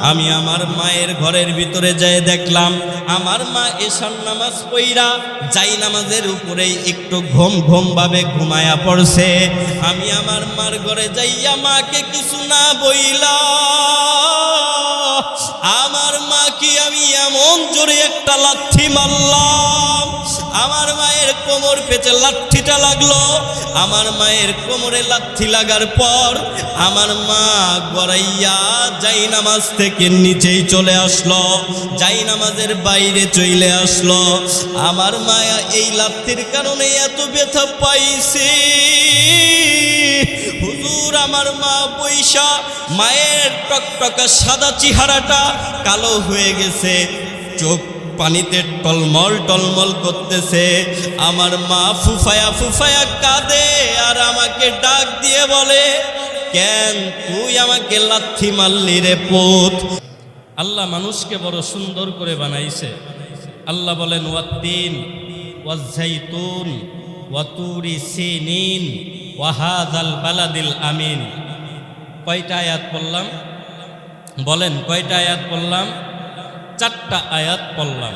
আমি আমার মায়ের ঘরের ভিতরে যেয়ে দেখলাম আমার মা এশার নামাজ পড়া যাই নামাজের উপরেই একটু ঘুম ঘুম ভাবে ঘুমায়া পড়ছে। আমি আমার মার ঘরে যাইয়া মাকে কিছু না বইলা আমার মা কি আমি এমন জোরে একটা লাথি মারলাম, আমার মায়ের কোমর পেতে লাঠিটা লাগলো। আমার মায়ের কোমরে লাথি লাগার পর আমার মা গড়াইয়া যাই নামাজ থেকে নিচেই চলে আসলো, যাই নামাজের বাইরে চলে আসলো। আমার মা এই লাথির কারণে এত ব্যথা পাইছে। হুজুর আমার মা পয়সা মায়ের টকটকা সাদা চেহারাটা কালো হয়ে গেছে, চোখ পানিতে টলমল টলমল করতেছে। আমার মা ফুফায়া ফুফায়া কাঁদে আর আমাকে ডাক দিয়ে বলে, কেন তুই আমাকে লাথি মারলি রে পুত? আল্লাহ মানুষকে বড় সুন্দর করে বানাইছে। আল্লাহ বলেন ওয়াত্তিন ওয়াজ্জাইতুন ওয়াতুরি সিনিন ওয়াহাযাল বালাদিল আমিন। কয়টা আয়াত পড়লাম বলেন? কয়টা আয়াত পড়লাম? 4টা আয়াত পড়লাম।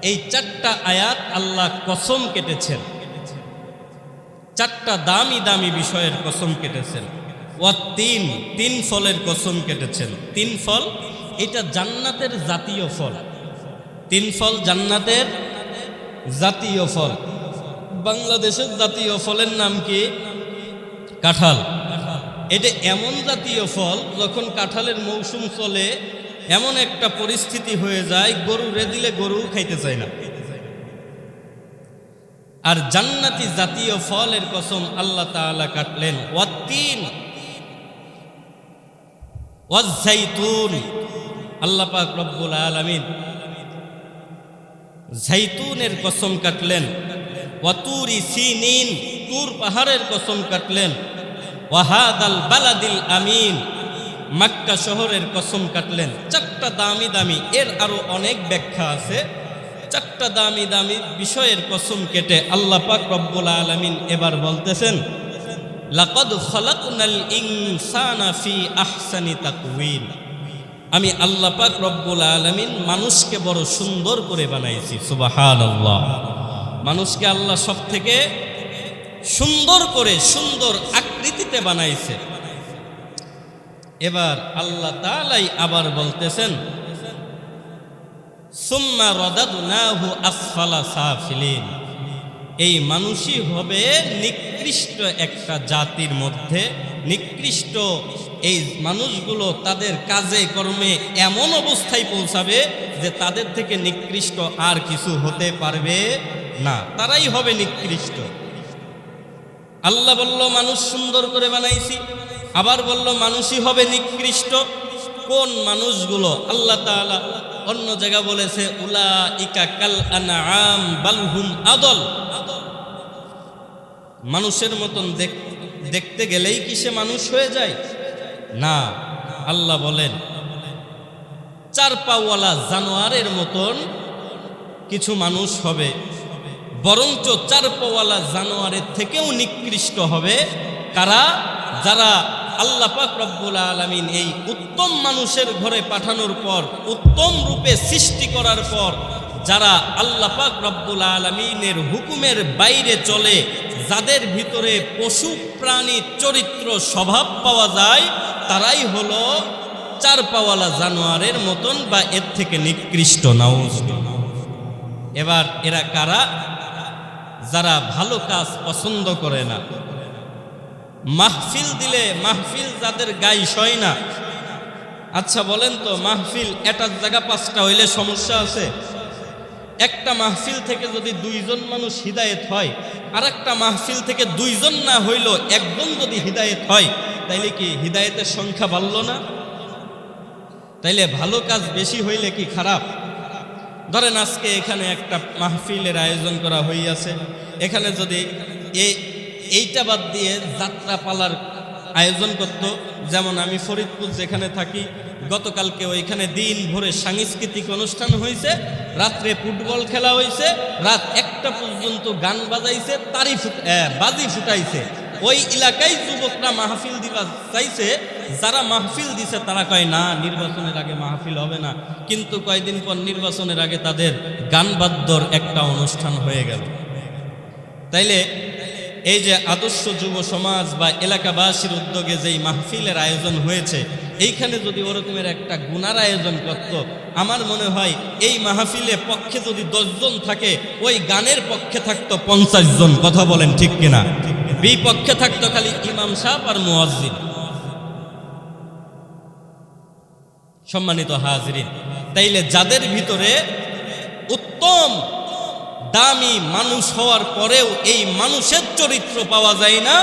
এই 4টা আয়াত আল্লাহ কসম কেটেছেন, 4টা দামি দামি বিষয়ের কসম কেটেছেন। ওয়াত্তিন, 3 ফলের কসম কেটেছেন। 3 ফল, এটা জান্নাতের জাতীয় ফল। 3 ফল জান্নাতের জাতীয় ফল। বাংলাদেশের জাতীয় ফলের নাম কি? কাঁঠাল। এটা এমন জাতীয় ফল, যখন কাঁঠালের মৌসুম চলে এমন একটা পরিস্থিতি হয়ে যায় গরু দিলে গরু খাইতে চায় না। আর জান্নাতি জাতীয় ফলের কসম আল্লাহ তাআলা কাটলেন। ওয়াত্তিন ওয়াজ্জাইতুন, আল্লাহ পাক রব্বুল আলামিন জাইতুনের কসম কাটলেন। ওয়াতুরি সিনিন, তুর পাহাড়ের কসম কাটলেন। ওয়াহাদাল বালাদিল আমিন, মক্কা শহরের কসম কাটলেন। 4টা দামি দামি, এর আরো অনেক ব্যাখ্যা আছে। 4টা দামি দামি বিষয়ের কসম কেটে আল্লাহ পাক রব্বুল আলামিন এবার বলতেছেন, লাকাদ খালাকনাল ইনসানা ফি আহসানি তাকওয়িম। আমি আল্লাহ পাক রব্বুল আলামিন মানুষকে বড় সুন্দর করে বানাইছি। সুবহানাল্লাহ। মানুষকে আল্লাহ সব থেকে সুন্দর করে সুন্দর আকৃতিতে বানাইছে। এবার আল্লাহ তাআলাই আবার বলতেছেন, সুম্মা রাদাদনাহু আসফালা সাফিলিন। এই মানুষই হবে নিকৃষ্ট একটা জাতির মধ্যে নিকৃষ্ট। এই মানুষগুলো তাদের কাজে কর্মে এমন অবস্থায় পৌঁছাবে যে তাদের থেকে নিকৃষ্ট আর কিছু হতে পারবে না, তারাই হবে নিকৃষ্ট। আল্লাহ বলল মানুষ সুন্দর করে বানাইছি, আবার বলল মানুষই হবে নিকৃষ্ট। কোন মানুষগুলো? আল্লাহ তাআলা অন্য জায়গা বলেছে, উলাইকা কাল আনআম বাল হুম আদল। মানুষের মতন দেখতে গেলেই কি সে মানুষ হয়ে যায়? না। আল্লাহ বলেন 4 পাওয়ালা জানোয়ারের মতন কিছু মানুষ হবে, বরঞ্চ 4 পাওয়ালা জানোয়ারের থেকেও নিকৃষ্ট হবে। কারা? যারা আল্লাহ পাক রব্বুল আলামিন এই উত্তম মানুষের ঘরে পাঠানোর পর, উত্তম রূপে সৃষ্টি করার পর যারা আল্লাহ পাক রব্বুল আলামিনের হুকুমের বাইরে চলে, যাদের ভিতরে পশু প্রাণী চরিত্র স্বভাব পাওয়া যায়, তারাই হলো 4 পাওয়ালা জানোয়ারের মতন বা এর থেকে নিকৃষ্ট। নাউজুবিল্লাহ। এবার এরা কারা? যারা ভালো কাজ পছন্দ করে না। মাহফিল দিলে মাহফিল যাদের গায়ে সয় না। আচ্ছা বলেন তো, মাহফিল এটার জায়গা 5টা হইলে সমস্যা আছে? একটা মাহফিল থেকে যদি 2 জন মানুষ হিদায়েত হয়, আর একটা মাহফিল থেকে 2 জন না হইল 1 জন যদি হিদায়েত হয়, তাইলে কি হিদায়েতের সংখ্যা বাড়ল না? তাইলে ভালো কাজ বেশি হইলে কি খারাপ? ধরেন আজকে এখানে একটা মাহফিলের আয়োজন করা হইয়াছে, এখানে যদি এইটা বাদ দিয়ে যাত্রা পালার আয়োজন করত, যেমন আমি ফরিদপুর যেখানে থাকি, গতকালকে ওইখানে দিন ভরে সাংস্কৃতিক অনুষ্ঠান হয়েছে, রাত্রে ফুটবল খেলা হয়েছে, রাত 1টা পর্যন্ত গান বাজাইছে, বাজি ফুটাইছে। ওই এলাকায় যুবকরা মাহফিল দিবা চাইছে, যারা মাহফিল দিছে তারা কয় না নির্বাচনের আগে মাহফিল হবে না, কিন্তু কয়দিন পর নির্বাচনের আগে তাদের গান বাদ্যর একটা অনুষ্ঠান হয়ে গেল। তাইলে এই যে আদর্শ যুব সমাজ বা এলাকাবাসীর উদ্যোগে যেই মাহফিলের আয়োজন হয়েছে, এইখানে যদি ওরকমের একটা গুনার আয়োজন করত, আমার মনে হয় এই মাহফিলে পক্ষে যদি 10 জন থাকে, ওই গানের পক্ষে থাকতো 50 জন। কথা বলেন ঠিক কিনা? বিপক্ষে থাকতো খালি ইমাম সাহেব আর মুয়াজ্জিন। সম্মানিত হাজিরিন, তাইলে যাদের ভিতরে উত্তম দামি মানুষ হওয়ার পরেও এই মানুষের চরিত্র পাওয়া যায় না,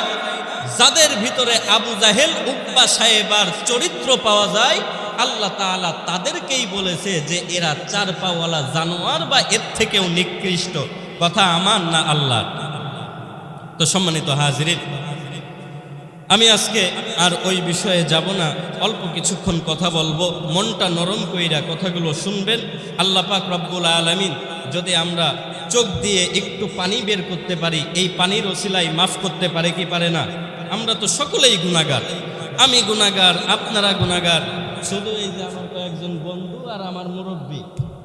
যাদের ভিতরে আবু জাহেল উকবা সাহেবার চরিত্র পাওয়া যায়, আল্লাহ তাআলা তাদেরকেই বলেছে যে এরা 4 পাওয়ালা জানোয়ার বা এর থেকেও নিকৃষ্ট। কথা আমার না আল্লাহ। তো সম্মানিত হাজিরিন, আমি আজকে আর ওই বিষয়ে যাব না, অল্প কিছুক্ষণ কথা বলবো। মনটা নরম কইরা কথাগুলো শুনবেন। আল্লাহ পাক রব্বুল আলামিন যদি আমরা চোখ দিয়ে একটু পানি বের করতে পারি, এই পানির ওসিলায় মাফ করতে পারে কি পারে না? আমরা তো সকলেই গুনাহগার, আমি গুনাহগার, আপনারা গুনাহগার। শুধু এই যে আমার কয়েকজন বন্ধু আর আমার মুরব্বী,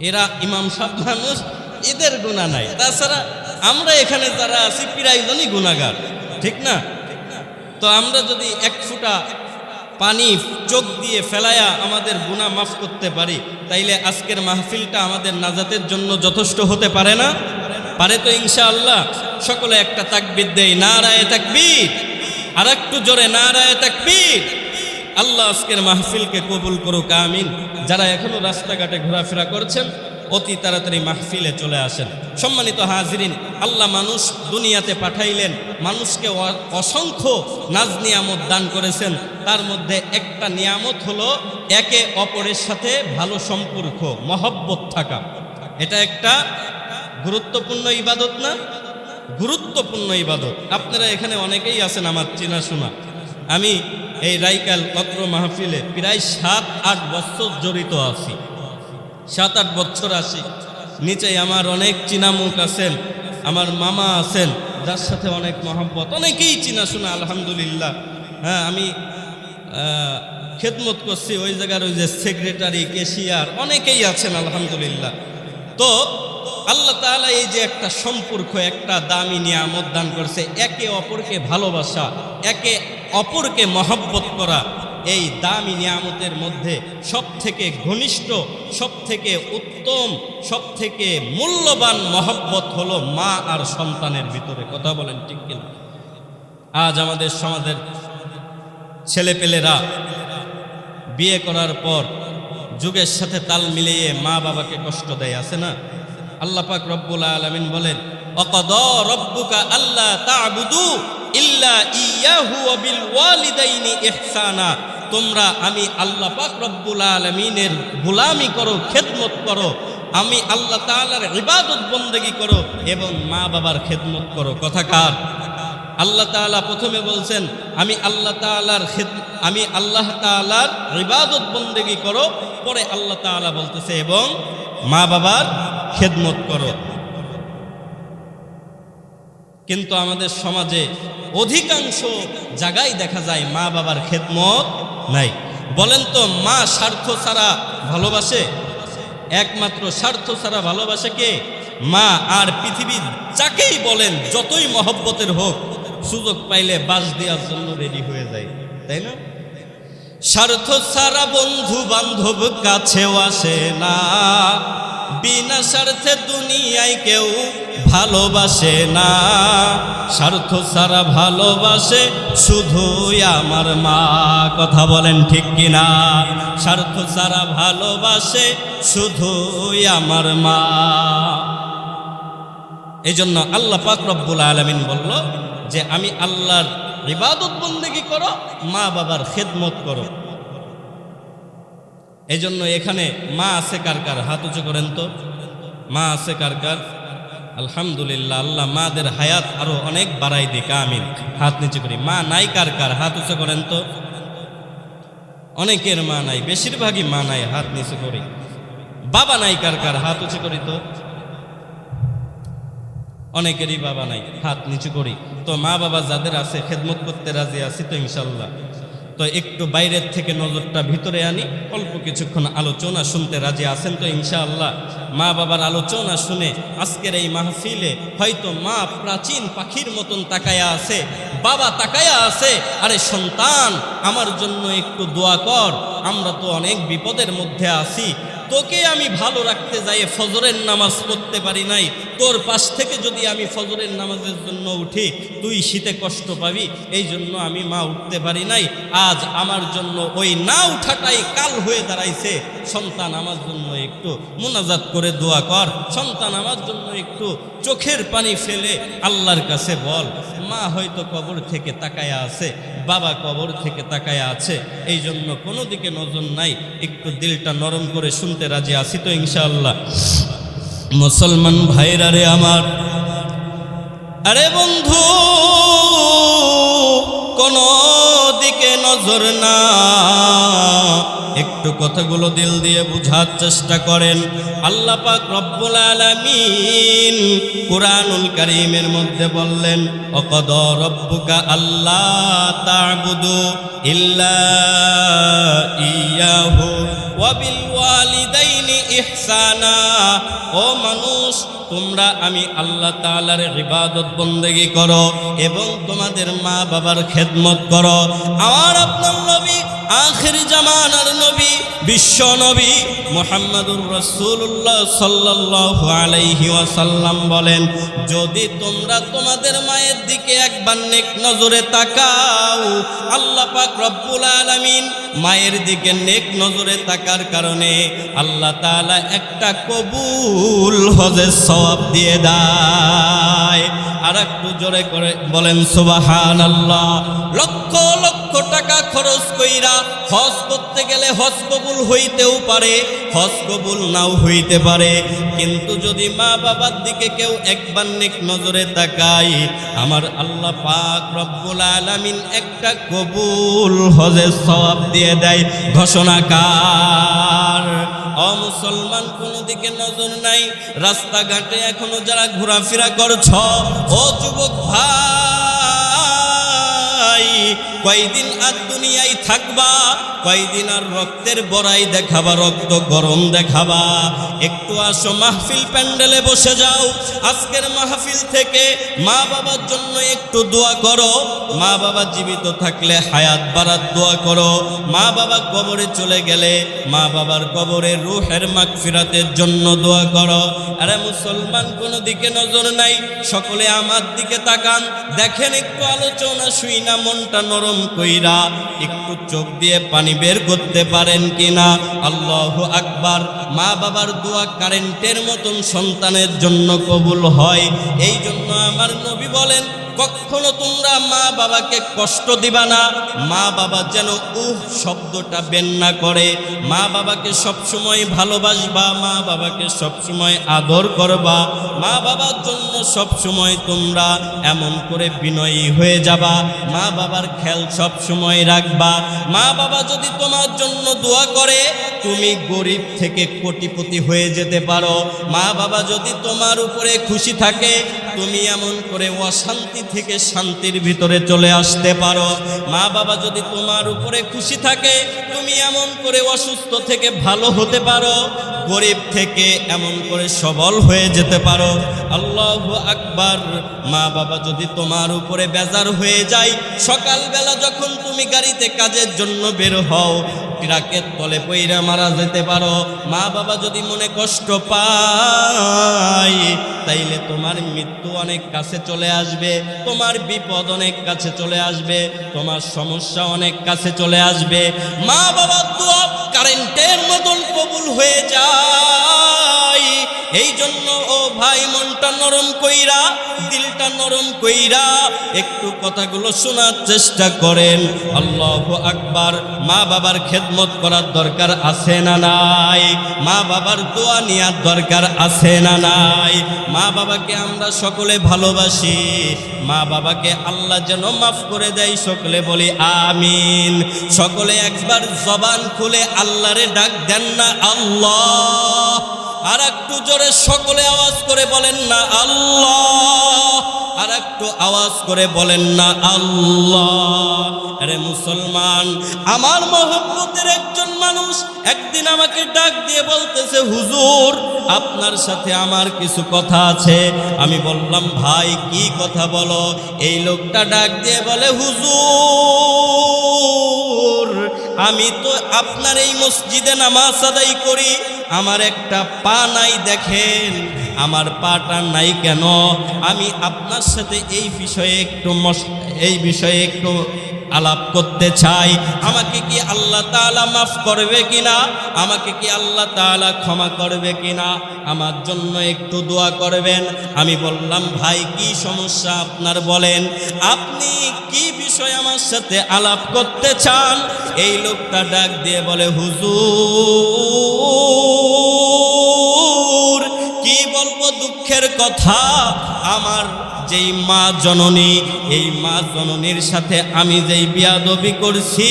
এরা ইমাম সাহেব মানুষ, এদের গুনাহ নাই। তাছাড়া আমরা এখানে যারা আছি প্রায়জনই গুনাহগার, ঠিক না? তো আমরা যদি 1 ফোঁটা পানি চোখ দিয়ে ফেলায়া আমাদের গুনাহ মাফ করতে পারি, তাইলে আজকের মাহফিলটা আমাদের নাজাতের জন্য যথেষ্ট হতে পারে না? পারে তো ইনশাআল্লাহ। সকলে একটা তাকবীর দেই, নারায়ে তাকবীর। আর একটু জোরে নারায়ে তাকবীর। আল্লাহ আজকের মাহফিলকে কবুল করুক, আমিন। যারা এখনো রাস্তাঘাটে ঘোরাফেরা করছেন, অতি তাড়াতাড়ি মাহফিলে চলে আসেন। সম্মানিত হাজিরিন, আল্লাহ মানুষ দুনিয়াতে পাঠাইলেন, মানুষকে অসংখ্য নাজ নিয়ামত দান করেছেন। তার মধ্যে একটা নিয়ামত হলো একে অপরের সাথে ভালো সম্পর্ক, মহব্বত থাকা। এটা একটা গুরুত্বপূর্ণ ইবাদত না? গুরুত্বপূর্ণ ইবাদত। আপনারা এখানে অনেকেই আছেন আমার চেনা শোনা। আমি এই রাইকাল অত্র মাহফিলে প্রায় 7-8 বছর জড়িত আছি। 7-8 বছর আছি। নিচে আমার অনেক চিনা মুখ আছেন, আমার মামা আছেন, যার সাথে অনেক মহব্বত, অনেকেই চিনা শোনা আলহামদুলিল্লাহ। হ্যাঁ, আমি খেদমত করছি ওই জায়গার, ওই যে সেক্রেটারি, ক্যাশিয়ার, অনেকেই আছেন আলহামদুলিল্লাহ। তো আল্লাহ তাআলা এই যে একটা সম্পর্ক, একটা দামি নিয়ামত দান করছে, একে অপরকে ভালোবাসা, একে অপরকে মহব্বত করা, এই দামি নিয়ামতের মধ্যে সব থেকে ঘনিষ্ঠ, সব থেকে উত্তম, সব থেকে মূল্যবান মহব্বত হলো মা আর সন্তানের ভিতরে। কথা বলেন ঠিক কিনা? আজ আমাদের সমাজের ছেলেপেলেরা বিয়ে করার পর যুগের সাথে তাল মিলিয়ে মা বাবাকে কষ্ট দেয়, আছে না? আল্লাহ পাক রব্বুল আলামিন বলেন, ওয়াকাদা রব্বুকা আল্লা তা'বুদু ইল্লা ইয়াহু ওয়া বিল ওয়ালিদাইনি ইহসানা। তোমরা আমি আল্লাহ পাক রব্বুল আলামিনের গোলামি করো, খেদমত করো, আমি আল্লাহ তাআলার ইবাদত বন্দেগী করো এবং মা বাবার খেদমত করো। কথা কার? আল্লাহ তাআলা প্রথমে বলছেন আমি আল্লাহ তাআলার ইবাদত বন্দেগী করো, পরে আল্লাহ তাআলা বলতেছে এবং মা বাবার খেদমত করো। কিন্তু আমাদের সমাজে অধিকাংশ জায়গায় দেখা যায় মা বাবার খেদমত নাই। বলেন তো, মা স্বার্থ ছাড়া ভালোবাসে? একমাত্র স্বার্থ ছাড়া ভালোবাসে কে? মা। আর পৃথিবীর যাকেই বলেন, যতই মহব্বতের হোক, সুযোগ পাইলে বাস দেওয়ার জন্য রেডি হয়ে যায়, তাই না? স্বার্থ ছাড়া বন্ধু বান্ধব কাছেও আসে না, বিনা স্বার্থে দুনিয়ায় কেউ ভালোবাসে না। স্বার্থ ছাড়া ভালোবাসে শুধুই আমার মা। কথা বলেন ঠিক কিনা? স্বার্থ ছাড়া ভালোবাসে শুধুই আমার মা। এই জন্য আল্লাহ পাক রব্বুল আলামিন বলল যে আমি আল্লাহর ইবাদত বন্দেগী করো, মা বাবার খেদমত করো। এই জন্য এখানে মা আছে কার কার? হাত উঁচু করেন তো। মা আছে কার কার? আলহামদুলিল্লাহ, আল্লাহ মাদের হায়াত আরো অনেক বাড়াই দিক, আমিন। হাত নিচু করি। মা নাই কার কার? হাত উঁচু করেন তো। অনেকের মা নাই, বেশিরভাগই মা নাই, হাত নিচু করি। বাবা নাই কার কার? হাত উঁচু করি তো। অনেকেরই বাবা নাই, হাত নিচু করি। তো মা বাবা যাদের আছে খেদমত করতে রাজি আছি তো ইনশাল্লাহ। তো তো একটু বাইরের থেকে নজরটা ভিতরে আনি, অল্প কিছুক্ষণ আলোচনা শুনতে রাজি আছেন তো ইনশাআল্লাহ? মা বাবার আলোচনা শুনে আজকের এই মাহফিলে হয়তো মা প্রাচীন পাখির মতন তাকায়া আছে, বাবা তাকায়া আছে, আরে সন্তান আমার জন্য একটু দোয়া কর, আমরা তো অনেক বিপদের মধ্যে আছি, তোকে আমি ভালো রাখতে যাই ফজরের নামাজ পড়তে পারি নাই, তোর পাশ থেকে যদি আমি ফজরের নামাজের জন্য উঠি তুই শীতে কষ্ট পাবি, এই জন্য আমি মা উঠতে পারি নাই, আজ আমার জন্য ওই না উঠাটাই কাল হয়ে দাঁড়াইছে, সন্তান আমার জন্য একটু মুনাজাত করে দোয়া কর, সন্তান আমার জন্য একটু চোখের পানি ফেলে আল্লাহর কাছে বল। মা হয়তো কবর থেকে তাকায়া আছে, বাবা কবর থেকে তাকায়া আছে, এই জন্য কোনো দিকে নজর নাই, একটু দিলটা নরম করে শুনতে রাজি আছি তো ইনশাআল্লাহ? মুসলমান ভাইরা রে আমার, আরে বন্ধু কোনো দিকে নজর না, একটু কথাগুলো দিল দিয়ে বুঝার চেষ্টা করেন। আল্লাহ পাক রব্বুল আলামিন কুরআনুল কারীমের মধ্যে বললেন, ওয়াকাদা রাব্বুকা আল্লা তা'বুদু ইল্লা ইয়াহু ওয়া বিল ওয়ালিদাইনি ইহসানা। ও মানুষ, তোমরা আমি আল্লাহ তাআলার ইবাদত বন্দেগী করো এবং তোমাদের মা বাবার খেদমত করো। আমার আপনার নবী, আখির জামানার নবী, বিশ্ব নবী মুহাম্মদুর রাসূলুল্লাহ সাল্লাল্লাহু আলাইহি ওয়াসাল্লাম বলেন, যদি তোমরা তোমাদের মায়ের দিকে একবার নেক নজরে তাকাও, আল্লাহ পাক রব্বুল আলামিন মায়ের দিকে নেক নজরে তাকার কারণে আল্লাহ তাআলা একটা কবুল হজের সওয়াব দিয়ে দেয়। আর একটু জোরে করে বলেন সুবহানাল্লাহ। লক্ষ লক্ষ টাকা খরচ কইরা হজ করতে গেলে হজ কবুল হইতেও পারে, হজ কবুল নাও হইতে পারে, কিন্তু যদি মা বাবার দিকে কেউ একবার নেক নজরে তাকায়, আমার আল্লাহ পাক রব্বুল আলামিন একটা কবুল হজের সওয়াব দিয়ে দেয়। ঘোষণাকার ও মুসলমান, কোনো দিকে নজর নাই, রাস্তাঘাটে এখনো যারা ঘোরাফেরা করছ, ও যুবক ভাই, কয়দিন আর দুনিয়ায় থাকবা, কয়দিন আর রক্তের বড়াই দেখাবা, রক্ত গরম দেখাবা। একটু আসো মাহফিল প্যান্ডেলে বসে যাও, আজকের মাহফিল থেকে মা বাবার জন্য একটু দোয়া করো, মা বাবা জীবিত থাকলে হায়াত বাড়ার দোয়া করো, মা বাবা কবরে চলে গেলে মা বাবার কবরে রূহের মাগফিরাতের জন্য দোয়া করো। আরে মুসলমান, কোনো দিকে নজর নাই, সকলে আমার দিকে তাকান, দেখেন একটু আলোচনা শুই না মনটা নরম কইরা, একটু চোখ দিয়ে পানি বের করতে পারেন কিনা? আল্লাহু আকবার। মা বাবার দোয়া কারেন্টের মতন সন্তানের জন্য কবুল হয়। এই জন্য আমার নবী বলেন, কখনো তোমরা মা বাবাকে কষ্ট দিবা না, মা বাবা যেন শব্দটা বের না করে, মা বাবাকে সবসময় ভালোবাসবা, মা বাবাকে সবসময় আদর করবা, মা বাবার জন্য সবসময় তোমরা এমন করে বিনয়ী হয়ে যাবা, মা বাবার খেয়াল সবসময় রাখবা। মা বাবা যদি তোমার জন্য দোয়া করে, তুমি গরিব থেকে কোটিপতি হয়ে যেতে পারো। মা বাবা যদি তোমার উপরে খুশি থাকে, তুমি এমন করে অশান্তি থেকে শান্তির ভিতরে চলে আসতে পারো। মা বাবা যদি তোমার উপরে খুশি থাকে, তুমি এমন করে অসুস্থ থেকে ভালো হতে পারো, গরিব থেকে এমন করে সবল হয়ে যেতে পারো। আল্লাহু আকবার। মা বাবা যদি তোমার উপরে বেজার হয়ে যায়, সকালবেলা যখন তুমি গাড়িতে কাজের জন্য বের হও, ট্রাকের তলে পইরা মারা যেতে পারো। মা বাবা যদি মনে কষ্ট পায়, তাইলে তোমার মৃত্যু অনেক কাছে চলে আসবে, তোমার বিপদ অনেক কাছে চলে আসবে, তোমার সমস্যা অনেক কাছে চলে আসবে। মা বাবার দোয়া কারেন্টের মতন কবুল হয়ে যায়। এই জন্য ও ভাই, মনটা নরম কইরা, দিলটা নরম কইরা একটু কথাগুলো শোনার চেষ্টা করেন। আল্লাহু আকবার। মা বাবার খেদমত করার দরকার আছে না নাই? মা বাবার দোয়া নেওয়ার দরকার আছে না নাই? মা বাবাকে আমরা সকলে ভালোবাসি, মা বাবাকে আল্লাহ যেন মাফ করে দেয়, সকলে বলি আমিন। সকলে একবার জবান খুলে আল্লাহরে ডাক দেন না আল্লাহ। আর একটু জোরে সকলে আওয়াজ করে বলেন না আল্লাহ। আর একটু আওয়াজ করে বলেন না আল্লাহ। আরে মুসলমান, আমার মহব্বতের একজন মানুষ একদিন আমাকে ডাক দিয়ে বলতেছে, হুজুর আপনার সাথে আমার কিছু কথা আছে। আমি বললাম, ভাই কি কথা বলো? এই লোকটা ডাক দিয়ে বলে, হুজুর আমি তো আপনার এই মসজিদে নামাজ আদায় করি, আমার একটা পা নাই, দেখেন আমার পাটা নাই কেন? আমি আপনার সাথে এই বিষয়ে একটু আলাপ করতে চাই। আমাকে কি আল্লাহ তাআলা মাফ করবে কিনা? আমাকে কি আল্লাহ তাআলা ক্ষমা করবে কিনা? আমার জন্য একটু দোয়া করবেন। আমি বললাম, ভাই কি সমস্যা আপনার বলেন, আপনি কি বিষয় আমার সাথে আলাপ করতে চান? এই লোকটা ডাক দিয়ে বলে, হুজুর কি বলবো দুঃখের কথা, আমার যেই মা জননী, এই মা জননীর সাথে আমি যেই বিয়াদবি করছি,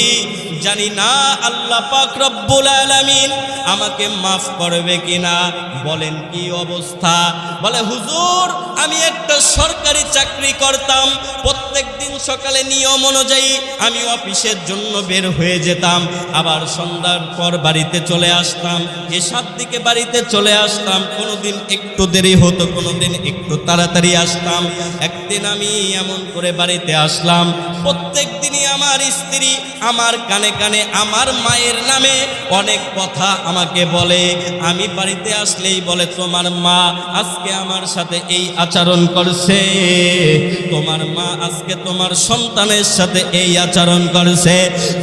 জানি না আল্লাহ পাক রব্বুল আলামিন আমাকে মাফ করবে কিনা। বলেন কি অবস্থা? বলে, হুজুর আমি একটা সরকারি চাকরি করতাম, প্রত্যেক দিন সকালে নিয়ম অনুযায়ী আমি অফিসের জন্য বের হয়ে যেতাম, আবার সন্ধ্যার পর বাড়িতে চলে আসতাম, এসব দিকে বাড়িতে চলে আসতাম। কোনোদিন একটু দেরি হতো, কোনোদিন একটু তাড়াতাড়ি আসতাম। একদিন আমি এমন করে বাড়িতে আসলাম, প্রত্যেক দিনই আমার স্ত্রী আমার কানে কানে আমার মায়ের নামে অনেক কথা আমাকে বলে। আমি বাড়িতে আসলেই বলে, তোমার মা আজকে আমার সাথে এই আচরণ করছে, তোমার মা আজকে তোমার সন্তানের সাথে এই আচরণ করছে,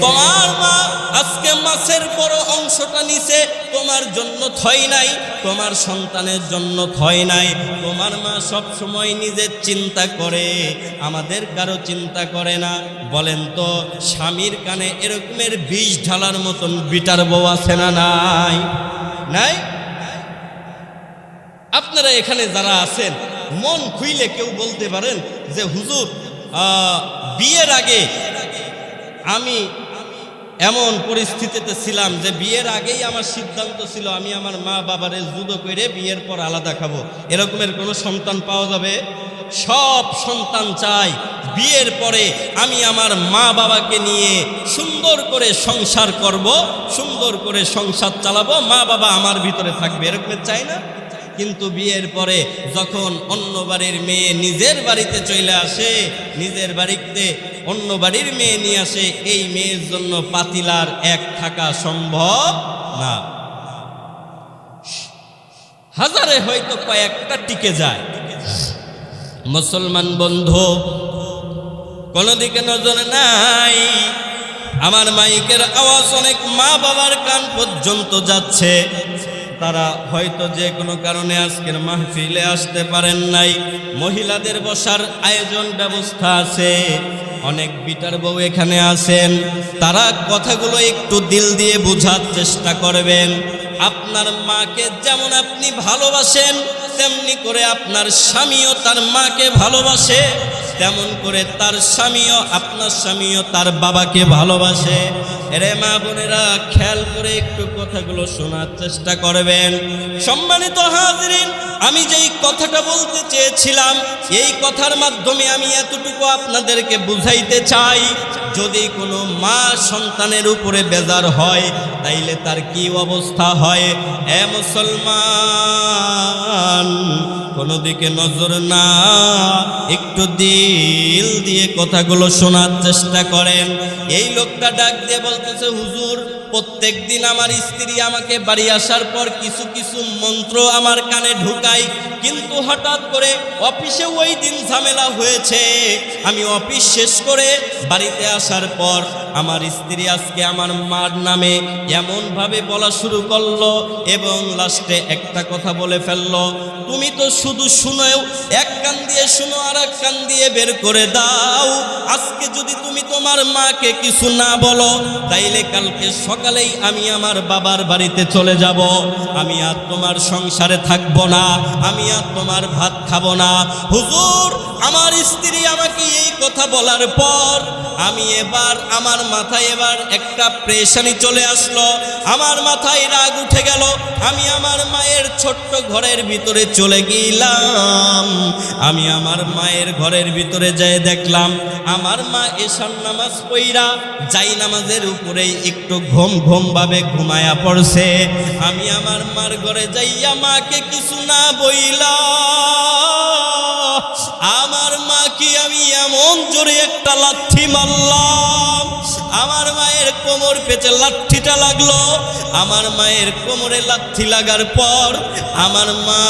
তোমার মা আজকে মাছের বড় অংশটা নিছে, তোমার জন্য থই নাই, তোমার সন্তানের জন্য থই নাই। তোমার মা সব সময় নিজের চিন্তা করে, আমাদের কারো চিন্তা করে না। বলেন তো, স্বামীর কানে এরকমের বিষ ঢালার মতন বিটার বউ আছে না নাই? নাই? আপনারা এখানে যারা আছেন, মন খুইলে কেউ বলতে পারেন যে হুজুর বিয়ের আগে আমি এমন পরিস্থিতিতে ছিলাম যে বিয়ের আগেই আমার সিদ্ধান্ত ছিল আমি আমার মা বাবারে জুদো করে বিয়ের পর আলাদা খাবো। এরকমের কোনো সন্তান পাওয়া যাবে? সব সন্তান চাই বিয়ের পরে আমি আমার মা বাবাকে নিয়ে সুন্দর করে সংসার করব, সুন্দর করে সংসার চালাবো, মা বাবা আমার ভিতরে থাকবে, এরকমের চাই না? কিন্তু বিয়ের পরে যখন অন্য বাড়ির মেয়ে নিজের বাড়িতে চলে আসে, নিজের বাড়িতে অন্য বাড়ির মেয়ে নিয়ে আসে, এই মেয়ের জন্য পাতিলার এক থাকা সম্ভব না। হাজারে হয়তো কয়েকটা টিকে যায়। মুসলমান বন্ধু, কোনো দিকে নজর নাই। আমার মাইকের আওয়াজ অনেক মা বাবার কান পর্যন্ত যাচ্ছে। তারা হয়তো যে কোনো কারণে আজকের মাহফিলে আসতে পারেন নাই। মহিলাদের বসার আয়োজন ব্যবস্থা আছে, অনেক বিটার বউ এখানে আছেন, তারা কথাগুলো একটু দিল দিয়ে বোঝার চেষ্টা করবেন। আপনার মাকে যেমন আপনি ভালোবাসেন, তেমনি করে আপনার স্বামীও তার মাকে ভালোবাসে, তেমন করে তার স্বামীও, আপনার স্বামীও তার বাবাকে ভালোবাসে। এরে মা বোনেরা, খেয়াল করে একটু কথাগুলো শোনার চেষ্টা করবেন। সম্মানিত হাজিরিন, আমি যেই কথাটা বলতে চেয়েছিলাম, এই কথার মাধ্যমে আমি এতটুকু আপনাদেরকে বুঝাইতে চাই, যদি কোনো মা সন্তানের উপরে বেজার হয় তাইলে তার কি অবস্থা হয়। এ মুসলমান, কোনো দিকে নজর না, একটু দিল দিয়ে কথাগুলো শোনার চেষ্টা করেন। এই লোকটা ডাক দিয়ে বলতেছে, হুজুর প্রত্যেক দিন আমার স্ত্রী আমাকে বাড়ি আসার পর কিছু কিছু মন্ত্র আমার কানে ঢুকায়, কিন্তু হঠাৎ করে অফিসে ওই দিন ঝামেলা হয়েছে। আমি অফিস শেষ করে বাড়িতে আসার পর আমার স্ত্রী আজকে আমার মার নামে এমনভাবে বলা শুরু করলো এবং লাস্টে একটা কথা বলে ফেললো, তুমি তো শুধু শুনোও, এক কান দিয়ে শুনো আর এক কান দিয়ে বের করে দাও। আজকে যদি তুমি তোমার মাকে কিছু না বলো, তাইলে কালকে সকালেই আমি আমার বাবার বাড়িতে চলে যাব, আমি আর তোমার সংসারে থাকবো না, আমি আর তোমার ভাত খাবো না। হুজুর, আমার স্ত্রী আমাকে এই কথা বলার পর আমি আমার মাথায় একটা প্রেশানি চলে আসলো, আমার মাথায় রাগ উঠে গেল। আমি আমার মায়ের ছোট্ট ঘরের ভিতরে চলে গেলাম। আমি আমার মায়ের ঘরের ভিতরে যেয়ে দেখলাম আমার মা এশার নামাজ পড়া যাই নামাজের উপরেই একটু ঘুম ঘুম ভাবে ঘুমায়া পড়ছে। আমি আমার মার ঘরে যাইয়া মাকে কিছু না বইলা আমার মাকে আমি এমন জোরে একটা লাথি মারলাম, আমার মায়ের কোমর পেঁচে লাঠিটা লাগলো। আমার মায়ের কোমরে লাথি লাগার পর আমার মা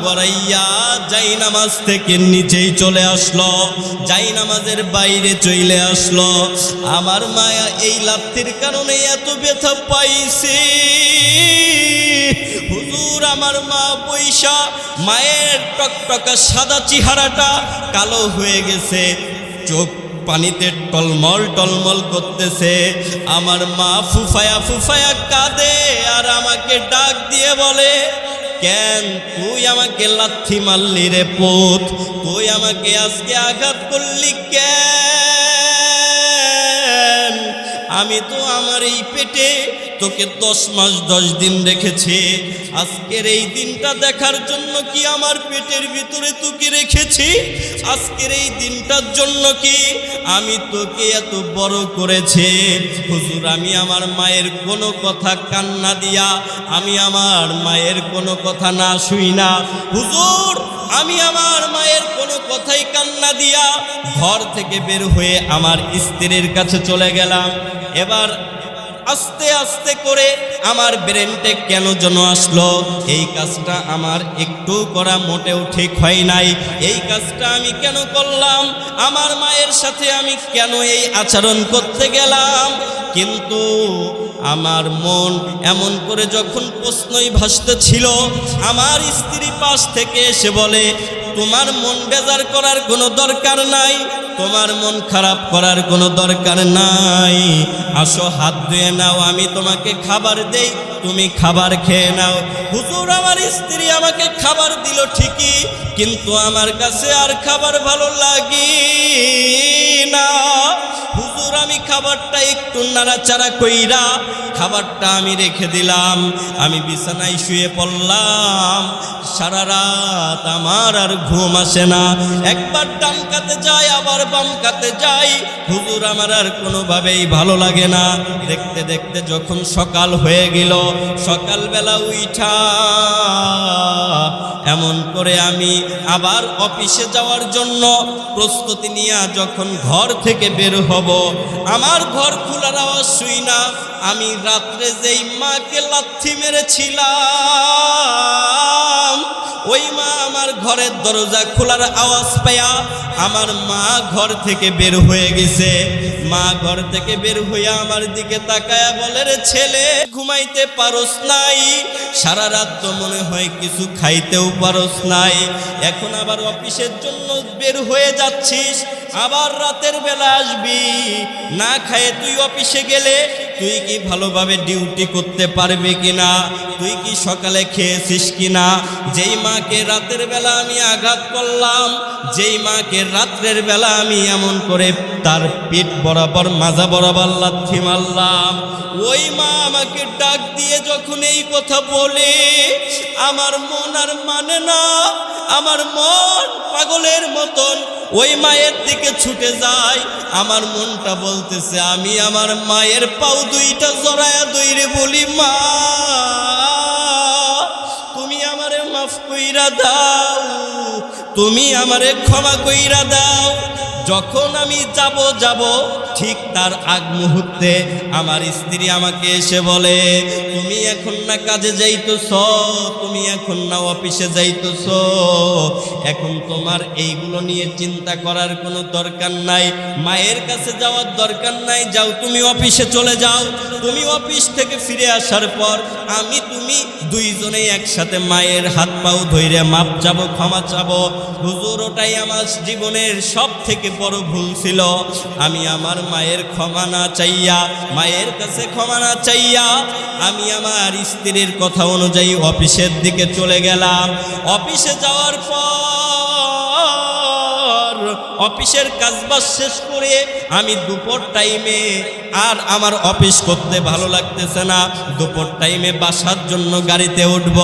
গড়াইয়া যাই নামাজ থেকে নিচেই চলে আসলো, যাই নামাজের বাইরে চলে আসলো। আমার মায়া এই লাথির কারণে এত ব্যথা পাইছে। হুজুর আমার মা পয়সা মায়ের টকটকা সাদা চেহারাটা কালো হয়ে গেছে, চোখ পানিতে টলমল টলমল করতেছে। আমার মা ফুফায়া ফুফায়া কাঁদে আর আমাকে ডাক দিয়ে বলে, কেন তুই আমাকে লাথি মারলি রে পুত, তুই আমাকে আজকে আঘাত করলি কেন? আমি তো আমার এই পেটে তোকে 10 মাস 10 দিন রেখেছি। আজকের এই দিনটা দেখার জন্য কি আমার পেটের ভিতরে তোকে রেখেছি? আজকের এই দিনটার জন্য কি আমি তোকে এত বড় করেছি? হুজুর আমি আমার মায়ের কোনো কথা কান্না দিয়া, আমি আমার মায়ের কোনো কথা না শুই না। হুজুর আমি আমার মায়ের কোনো কথাই কান্না দিয়া ঘর থেকে বের হয়ে আমার স্ত্রীর কাছে চলে গেলাম। এবার আস্তে আস্তে করে আমার ব্রেনটে কেন যেন আসলো, এই কাজটা আমার একটু করা মোটেও ঠিক হয় নাই। এই কাজটা আমি কেন করলাম? আমার মায়ের সাথে আমি কেন এই আচরণ করতে গেলাম? কিন্তু আমার মন এমন করে যখন প্রশ্নই ভাসতেছিল, আমার স্ত্রী পাশ থেকে এসে বলে, তোমার মন বেজার করার কোনো দরকার নাই, তোমার মন খারাপ করার কোনো দরকার নাই, আসো হাত ধুয়ে নাও, আমি তোমাকে খাবার দেই, তুমি খাবার খেয়ে নাও। হুজুর আমার স্ত্রী আমাকে খাবার দিল ঠিকই, কিন্তু আমার কাছে আর খাবার ভালো লাগে না। হুজুর আমি খাবারটা একটু নাড়াচাড়া কইরা খাবারটা আমি রেখে দিলাম, আমি বিছানায় শুয়ে পড়লাম। সারা রাত আমার আর ঘুম আসে না, একবার ডান কাতে যাই আবার বাম কাতে যাই, হুজুর আমার আর কোনোভাবেই ভালো লাগে না। দেখতে দেখতে যখন সকাল হয়ে গেল, সকালবেলা উঠা এমন করে আমি আবার অফিসে যাওয়ার জন্য প্রস্তুতি নিয়ে যখন ঘর থেকে বের হব, আমার ঘর খোলার আওয়াজ শুই না। আমি রাত্রে যেই মাকে লাথি মেরেছিলাম, ওই মা আমার ঘরের দরজা খোলার আওয়াজ পায়া আমার মা ঘর থেকে বের হয়ে গেছে। মা ঘর থেকে বের হইয়া আমার দিকে তাকায়া বলে, রে ছেলে ঘুমাইতে পারোস নাই? সারা রাত তো মনে হয় কিছু খাইতেও পারোস নাই, এখন আবার অফিসের জন্য বের হয়ে যাচ্ছিস, আবার রাতের বেলা আসবি, না খায়ে তুই অফিসে গেলে তুই কি ভালোভাবে ডিউটি করতে পারবি কিনা? তুই কি সকালে খেয়েছিস কিনা? যেই মাকে রাতের বেলা আমি আঘাত করলাম, যেই মাকে রাত্রের বেলা আমি এমন করে তার পিঠ বরাবর মাজা বরাবর লাথি মারলাম, ওই মা আমাকে ডাক দিয়ে যখন এই কথা বলে, আমার মন আর মানে না, আমার মন পাগলের মতন ওই মায়ের দিকে ছুটে যায়। আমার মনটা বলতেছে, আমি আমার মায়ের পাও দুইটা জড়ায়া দইরে বলি, মা তুমি আমারে মাফ কইরা দাও, তুমি আমারে ক্ষমা কইরা দাও। যখন আমি যাব ঠিক তার আগ মুহূর্তে আমার স্ত্রী আমাকে এসে বলে, তুমি এখন না কাজে যাইতেছ, তুমি এখন না অফিসে যাইতেছ, এখন তোমার এইগুলো নিয়ে চিন্তা করার কোনো দরকার নাই, মায়ের কাছে যাওয়ার দরকার নাই, যাও তুমি অফিসে চলে যাও। তুমি অফিস থেকে ফিরে আসার পর আমি তুমি দুইজনেই একসাথে মায়ের হাত পাও ধইরে মাপ চাবো, ক্ষমা চাবো। হুজুর ওটাই আমার জীবনের সব থেকে বড় ভুল ছিল। আমি আমার মায়ের ক্ষমা না চাইয়া, মায়ের কাছে ক্ষমা না চাইয়া আমি আমার স্ত্রীর কথা অনুযায়ী অফিসের দিকে চলে গেলাম। অফিসে যাওয়ার পর অফিসের কাজবাজ শেষ করে আমি দুপুর টাইমে আর আমার অফিস করতে ভালো লাগতেছে না, দুপুর টাইমে বাসার জন্য গাড়িতে উঠব।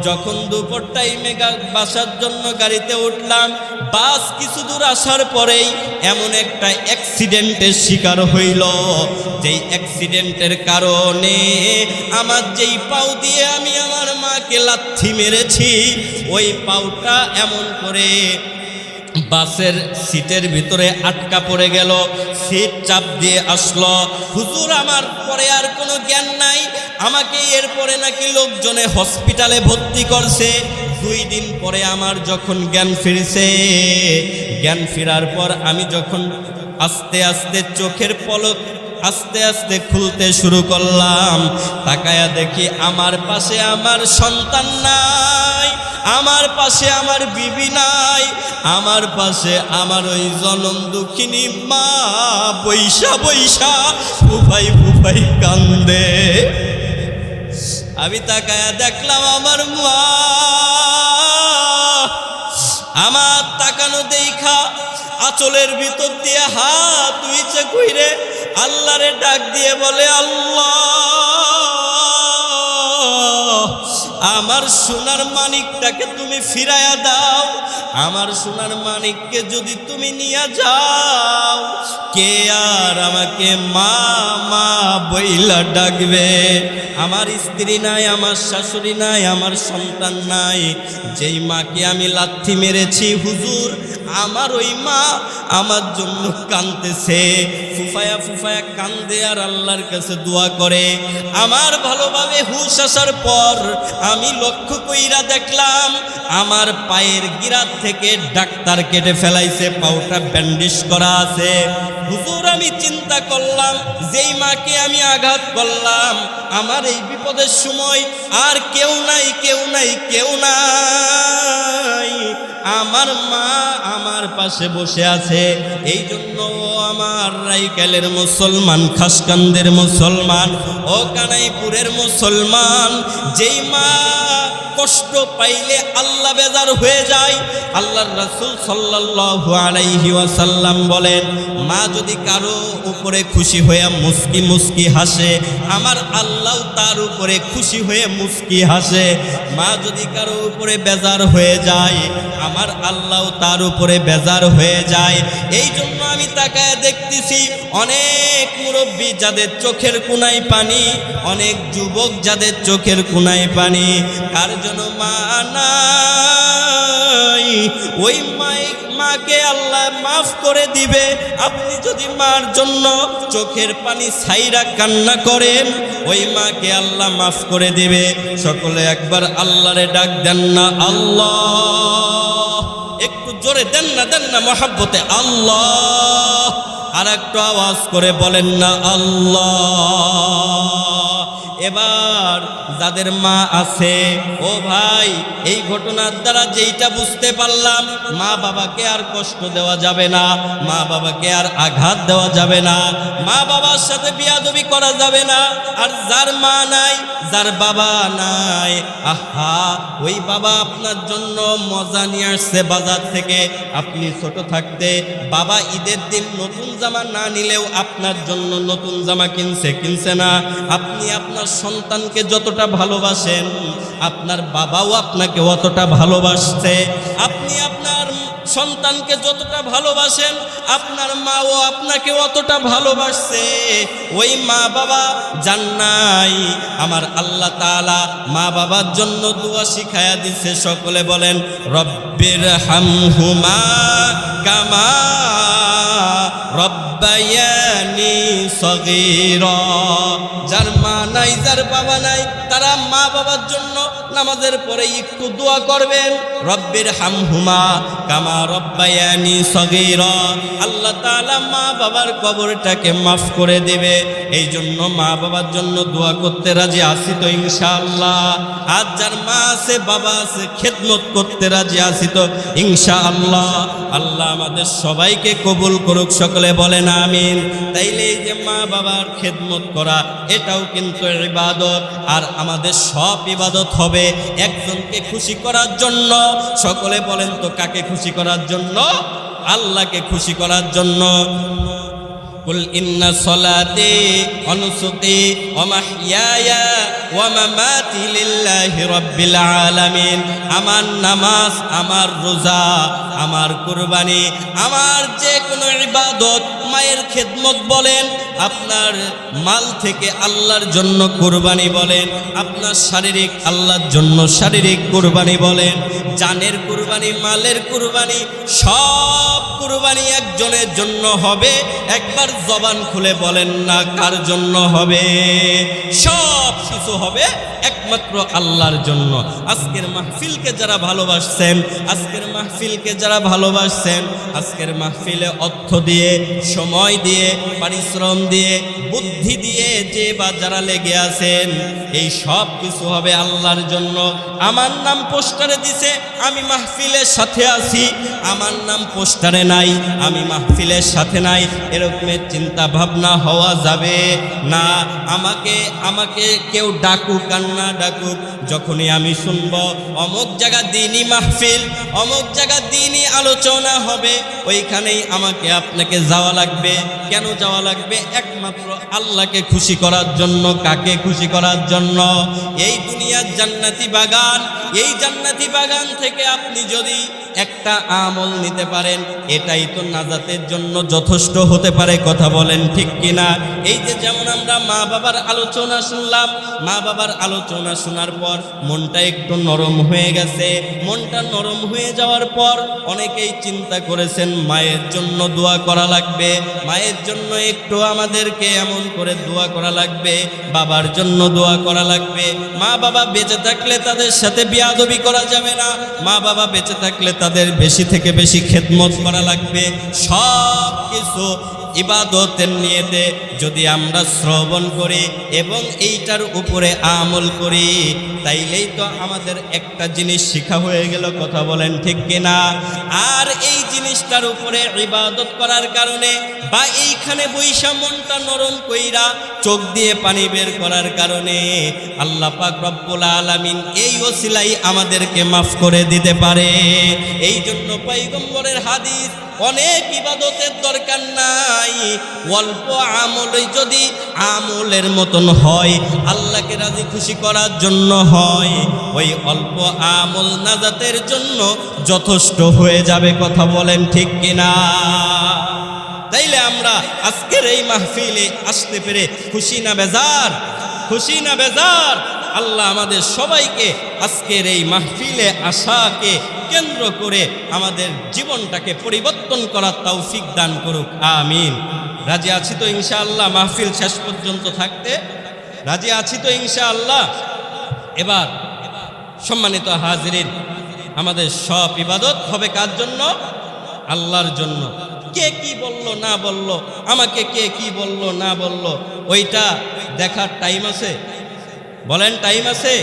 যখন দুপুর টাইমে বাসার জন্য গাড়িতে উঠলাম, বাস কিছু দূর আসার পরেই এমন একটা অ্যাক্সিডেন্টের শিকার হইল, যেই অ্যাক্সিডেন্টের কারণে আমার যেই পাও দিয়ে আমি আমার মাকে লাথি মেরেছি, ওই পাউটা এমন করে বাসের সিটের ভিতরে আটকা পড়ে গেল, সিট চাপ দিয়ে আসলো। হুজুর, আমার পরে আর কোনো জ্ঞান নাই, আমাকে এরপরে নাকি লোকজনে হসপিটালে ভর্তি করছে। 2 দিন পরে আমার যখন জ্ঞান ফিরছে, জ্ঞান ফেরার পর আমি যখন আস্তে আস্তে চোখের পলক আস্তে আস্তে খুলতে শুরু করলাম, তাকায়া দেখি আমার পাশে আমার সন্তান নাই, আমার পাশে আমার বিবি নাই, আমার পাশে আমার ওই জনম দুঃখিনী মা বৈশা বৈশা ফুফাই ফুফাই কান্দে। আমি তাকায়া দেখলাম আমার মা, আমার তাকানো দেখা আঁচলের ভিতর দিয়ে হাত উইচে কইরে আল্লাহরে ডাক দিয়ে বলে, আল্লাহ, আমার সোনার মানিকটাকে তুমি ফিরাইয়া দাও, আমার সোনার মানিককে যদি তুমি নিয়ে যাও, কে আর আমাকে মা মা বইলা ডাকবে? আমার স্ত্রী নাই, আমার শাশুড়ি নাই, আমার সন্তান নাই। যেই মাকে আমি লাথি মেরেছি হুজুর, আমার ওই মা আমার জন্য কাঁদতেছে, ফুফায়া ফুফায়া কান্দে আর আল্লাহর কাছে দোয়া করে। আমার ভালোভাবে হুঁশ আসার পর আমি লক্ষ্য কইরা দেখলাম আমার পায়ের গিরাত থেকে ডাক্তার কেটে ফেলাইছে, পাউটা ব্যান্ডেজ করা আছে। হুজুর, আমি চিন্তা করলাম, যেই মাকে আমি আঘাত করলাম, আমার এই বিপদের সময় আর কেউ নাই, কেউ নাই, কেউ নাই, আমার মা আমার পাশে বসে আছে। এই জন্য আমার রাইকালের মুসলমান, খাসকান্দের মুসলমান, ও কানাইপুরের মুসলমান, যেই মা কষ্ট পাইলে আল্লাহ বেজার হয়ে যায়। আল্লাহর রাসূল সাল্লাল্লাহু আলাইহি ওয়াসাল্লাম বলেন, মা যদি কারো উপরে খুশি হয়ে মুস্কি মুস্কি হাসে, আমার আল্লাহ তার উপরে খুশি হয়ে মুস্কি হাসে। মা যদি কারো উপরে বেজার হয়ে যায়, আমার আল্লাহ তার উপরে বেজার হয়ে যায়। এই জন্য আমি তাকায় দেখতেছি অনেক মুরব্বী যাদের চোখের কোনায় পানি, অনেক যুবক যাদের চোখের কোনায় পানি, কার জন্য মা নাই, ওই মাকে আল্লাহ মাফ করে দিবে। আপনি যদি মার জন্য চোখের পানি ছাইরা কান্না করেন, ওই মাকে আল্লাহ মাফ করে দিবে। সকলে একবার আল্লাহরে ডাক দেন না, আল্লাহ, একটু জোরে দেন না মহব্বতে, আল্লাহ। আর একটু আওয়াজ করে বলেন না, আল্লাহ। এবার যাদের মা আছে, ও ভাই, এই ঘটনার দ্বারা যেইটা বুঝতে পারলাম, মা বাবাকে আর কষ্ট দেওয়া যাবে না, মা বাবাকে আর আঘাত দেওয়া যাবে না, মা বাবার সাথে বিয়াদবি করা যাবে না। আর যার মা নাই, যার বাবা নাই, আহা, ওই বাবা আপনার জন্য মজা নিয়ে আসছে বাজার থেকে। আপনি ছোট থাকতে বাবা ঈদের দিন নতুন জামা না নিলেও আপনার জন্য নতুন জামা কিনছে না। আপনি আপনার সন্তানকে যতটা ভালোবাসেন, আপনার বাবাও আপনাকে অতটা ভালোবাসছে। আপনি আপনার সন্তানকে যতটা ভালোবাসেন, আপনার মাও আপনাকে অতটা ভালোবাসছে। ওই মা বাবা জান্নাই, আমার আল্লাহ তাআলা মা বাবার জন্য দোয়া শিখায়া দিচ্ছে। সকলে বলেন, রব্বির হামহুমা কামা রব্বায়ানি সগীরা। যার মা নাই, যার বাবা নাই, তারা মা বাবার জন্য নামাজের পরে একটু দোয়া করবেন, রব্বির হামহুমা কামা রব্বায়ানি সগীরা। আল্লাহ তাআলা মা বাবার কবরটাকে মাফ করে দেবে। এই জন্য মা বাবার জন্য দোয়া করতে রাজি আছি তো ইনশাআল্লাহ। আর যার মা আছে, বাবা আছে, খেদমত করতে রাজি আছি তো ইনশাআল্লাহ। আল্লাহ আমাদের সবাইকে কবুল করুক, সকলে বলেন আমিন। তাইলে এই যে মা বাবার খেদমত করা, এটাও কিন্তু ইবাদত। আর আমাদের সব ইবাদত হবে একজনকে খুশি করার জন্য। সকলে বলেন তো, কাকে খুশি করার জন্য? আল্লাহকে খুশি করার জন্য। কুল ইন্না সলাতি ওয়া নুসুকি ওয়া মাহইয়ায়া ওয়া মামাতি লিল্লাহি রাব্বিল আলামিন। আমার নামাজ, আমার রোজা, আমার কুরবানি, আমার যে কোনো ইবাদত, মায়ের খেদমত বলেন, আপনার মাল থেকে আল্লাহর জন্য কুরবানি বলেন, আপনার শারীরিক আল্লাহর জন্য শারীরিক কুরবানি বলেন, জানের কুরবানি, মালের কুরবানি, সব কুরবানি একজনের জন্য হবে। একবার জবান খুলে বলেন না কার জন্য হবে? সব কিছু হবে একমাত্র আল্লাহর জন্য। আজকের মাহফিলকে যারা ভালোবাসছেন, আজকের মাহফিলকে যারা ভালোবাসছেন, আজকের মাহফিলে অর্থ দিয়ে, সময় দিয়ে, পরিশ্রম দিয়ে, বুদ্ধি দিয়ে যে বা যারা লেগে আছেন, এই সব কিছু হবে আল্লাহর জন্য। আমার নাম পোস্টারে দিছে, আমি মাহফিলের সাথে আছি, আমার নাম পোস্টারে নাই, আমি মাহফিলের সাথে নাই, এরকমের চিন্তা ভাবনা হওয়া যাবে না। আমাকে কেউ ডাকুক আর না ডাকুক, যখনই আমি শুনব অমুক জায়গা দিনই মাহফিল, অমুক জায়গা দিনই আলোচনা হবে, ওইখানেই আমাকে আপনাকে যাওয়া লাগবে। কেন যাওয়া লাগবে? একমাত্র আল্লাহকে খুশি করার জন্য। কাকে খুশি করার জন্য? এই দুনিয়ার জান্নাতি বাগান, এই জান্নাতি বাগান থেকে আপনি যদি একটা আমল নিতে পারেন, এটাই তো নাজাতের জন্য যথেষ্ট হতে পারে। কথা বলেন ঠিক কিনা? এই যে যেমন আমরা মা বাবার আলোচনা শুনলাম, মা বাবার আলোচনা শোনার পর মনটা একটু নরম হয়ে গেছে। মনটা নরম হয়ে যাওয়ার পর অনেকেই চিন্তা করেছেন মায়ের জন্য দোয়া করা লাগবে, মায়ের জন্য একটু আমাদেরকে এমন করে দোয়া করা লাগবে, বাবার জন্য দোয়া করা লাগবে। মা বাবা বেঁচে থাকলে তাদের সাথে বেয়াদবি করা যাবে না, মা বাবা বেঁচে থাকলে তাদের বেশি থেকে বেশি খেদমত করা লাগবে। সব কিছু ইবাদতের নিয়তে যদি আমরা শ্রবণ করি এবং এইটার উপরে আমল করি, তাইলেই তো আমাদের একটা জিনিস শিখা হয়ে গেল। কথা বলেন ঠিক কিনা? আর এই জিনিসটার উপরে ইবাদত করার কারণে বা এইখানে বৈশা মনটা নরম কইরা চোখ দিয়ে পানি বের করার কারণে আল্লাহ পাক রব্বুল আলামিন এই ওসিলাই আমাদেরকে মাফ করে দিতে পারে। এই জন্য পয়গম্বরের হাদিস, অনেক ইবাদতের দরকার নাই, অল্প আমলই যদি আমলের মতন হয়, আল্লাহকে রাজি খুশি করার জন্য হয়, ওই অল্প আমল নাজাতের জন্য যথেষ্ট হয়ে যাবে। কথা বলেন ঠিক কিনা? তাইলে আমরা আজকের এই মাহফিলে আসতে পেরে খুশি না বেজার? খুশি না বেজার? আল্লাহ আমাদের সবাইকে আজকের এই মাহফিলে আসাকে কেন্দ্র করে আমাদের জীবনটাকে পরিবর্তন করার তৌফিক দান করুক। আমিন। রাজি আছি তো ইনশাআল্লাহ মাহফিল শেষ পর্যন্ত থাকতে? রাজি আছি তো ইনশাআল্লাহ? এবার সম্মানিত হাজিরিন, আমাদের সব ইবাদত হবে কার জন্য? আল্লাহর জন্য। কে কি বলল না বলল, আমাকে কে কি বলল না বলল, ওইটা দেখার টাইম আছে? বলেন টাইম আছে?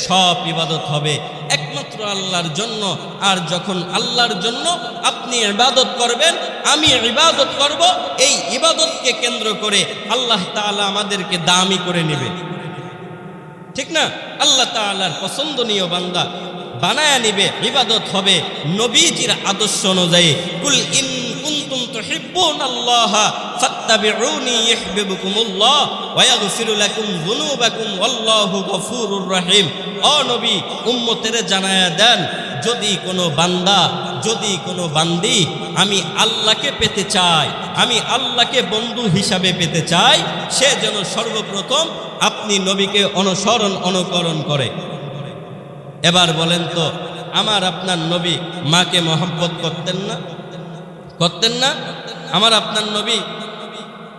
সব ইবাদত হবে একমাত্র আল্লাহর জন্য। আর যখন আল্লাহর জন্য আপনি ইবাদত করবেন, আমি ইবাদত করব, এই ইবাদতকে কেন্দ্র করে আল্লাহ তাআলা আমাদেরকে দামি করে নেবে। ঠিক না? আল্লাহ তাআলার পছন্দনীয় বান্দা বানায়া নিবে। ইবাদত হবে নবীজির আদর্শ অনুযায়ী। কুল ইন কুনতুম তুহিব্বুনাল্লাহা ফাত্তাবিউনি ইউহিব্বুকুমুল্লাহ ওয়া ইয়াগফিরু লাকুম যুনুবাকুম ওয়াল্লাহু গফুরুর রহিম। ও নবী, উম্মতের জানায়া দেন, যদি কোনো বান্দা, যদি কোনো বান্দি আমি আল্লাহকে পেতে চাই, আমি আল্লাহকে বন্ধু হিসাবে পেতে চাই, সে যেন সর্বপ্রথম আপনি নবীকে অনুকরণ করে। এবার বলেন তো, আমার আপনার নবী মাকে মহব্বত করতেন না? করতেন না? আমার আপনার নবী,